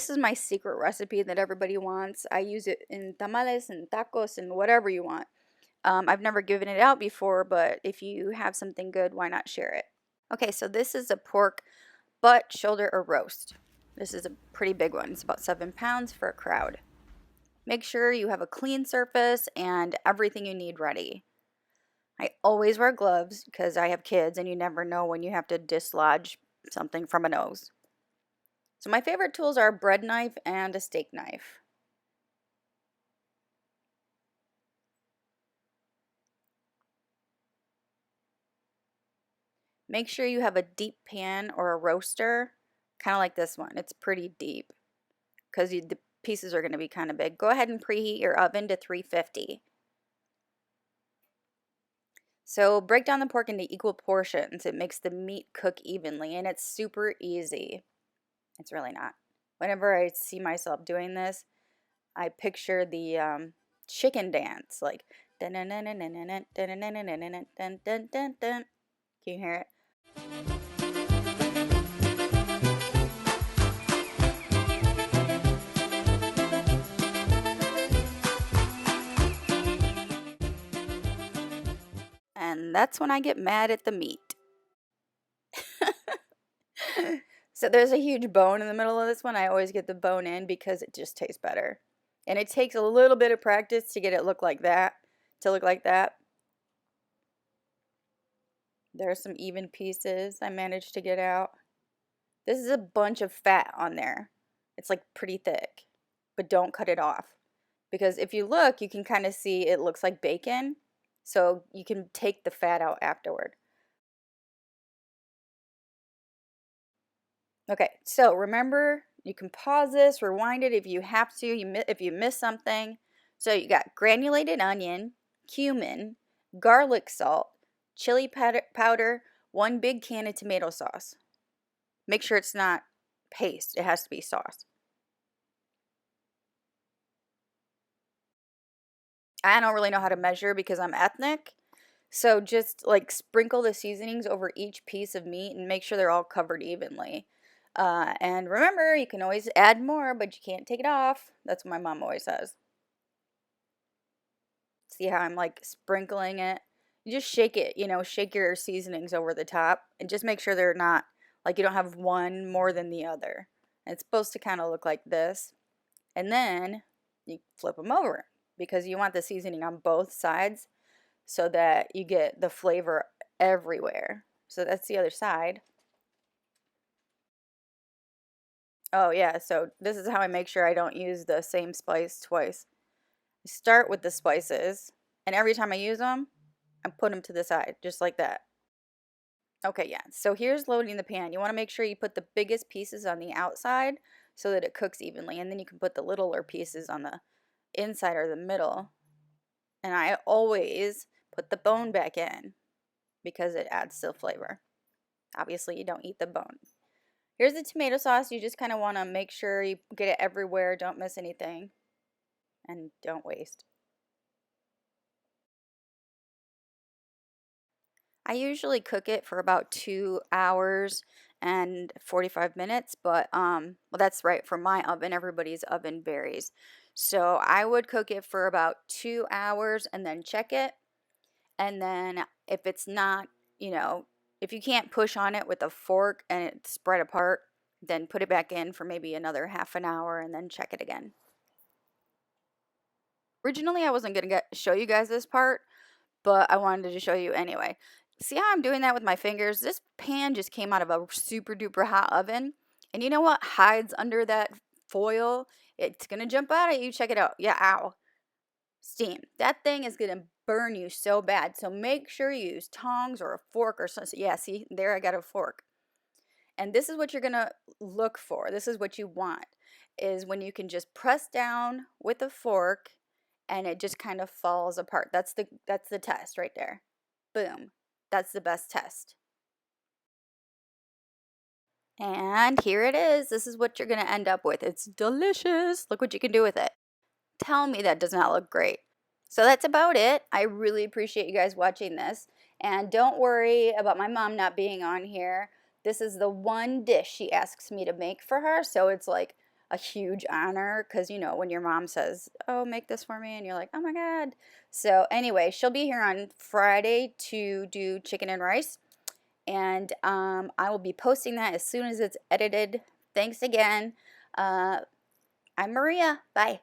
This is my secret recipe that everybody wants. I use it in tamales and tacos and whatever you want. I've never given it out before, but if you have something good, why not share it? Okay, so this is a pork butt, shoulder, or roast. This is a pretty big one. It's about 7 pounds for a crowd. Make sure you have a clean surface and everything you need ready. I always wear gloves because I have kids and you never know when you have to dislodge something from a nose. So my favorite tools are a bread knife and a steak knife. Make sure you have a deep pan or a roaster, kind of like this one. It's pretty deep because the pieces are going to be kind of big. Go ahead and preheat your oven to 350. So break down the pork into equal portions. It makes the meat cook evenly and it's super easy. It's really not. Whenever I see myself doing this, I picture the chicken dance, like dun dun dun dun dun dun dun dun dun dun dun dun dun dun. Can you hear it? And that's when I get mad at the meat. So there's a huge bone in the middle of this one. I always get the bone in because it just tastes better. And it takes a little bit of practice to get it look like that, There are some even pieces I managed to get out. This is a bunch of fat on there. It's like pretty thick, but don't cut it off. Because if you look, you can kind of see it looks like bacon. So you can take the fat out afterward. Okay, so remember, you can pause this, rewind it if you have to, if you miss something. So you got granulated onion, cumin, garlic salt, chili powder, 1 big can of tomato sauce. Make sure it's not paste, it has to be sauce. I don't really know how to measure because I'm ethnic. So just like sprinkle the seasonings over each piece of meat and make sure they're all covered evenly. And remember, you can always add more, but you can't take it off. That's what my mom always says. See how I'm like sprinkling it? You just shake it, shake your seasonings over the top and just make sure they're not, like you don't have one more than the other. And it's supposed to kind of look like this. And then you flip them over because you want the seasoning on both sides so that you get the flavor everywhere. So that's the other side. Oh yeah, so this is how I make sure I don't use the same spice twice. I start with the spices, and every time I use them, I put them to the side, just like that. Okay, yeah, so here's loading the pan. You want to make sure you put the biggest pieces on the outside so that it cooks evenly, and then you can put the littler pieces on the inside or the middle. And I always put the bone back in because it adds to the flavor. Obviously, you don't eat the bone. Here's the tomato sauce. You just kind of want to make sure you get it everywhere. Don't miss anything. And don't waste. I usually cook it for about 2 hours and 45 minutes, but well that's right for my oven. Everybody's oven varies. So I would cook it for about 2 hours and then check it. And then if it's not, if you can't push on it with a fork and it's spread apart, then put it back in for maybe another half an hour and then check it again. Originally, I wasn't going to show you guys this part, but I wanted to show you anyway. See how I'm doing that with my fingers? This pan just came out of a super duper hot oven. And you know what hides under that foil? It's going to jump out at you. Check it out. Yeah, ow. Steam. That thing is going to burn you so bad. So make sure you use tongs or a fork or something. Yeah, see, there I got a fork. And this is what you're going to look for. This is what you want, is when you can just press down with a fork and it just kind of falls apart. That's the test right there. Boom. That's the best test. And here it is. This is what you're going to end up with. It's delicious. Look what you can do with it. Tell me that does not look great. So that's about it. I really appreciate you guys watching this. And don't worry about my mom not being on here. This is the one dish she asks me to make for her. So it's like a huge honor because, you know, when your mom says, oh, make this for me, and you're like, oh my God. So, anyway, she'll be here on Friday to do chicken and rice. And I will be posting that as soon as it's edited. Thanks again. I'm Maria. Bye.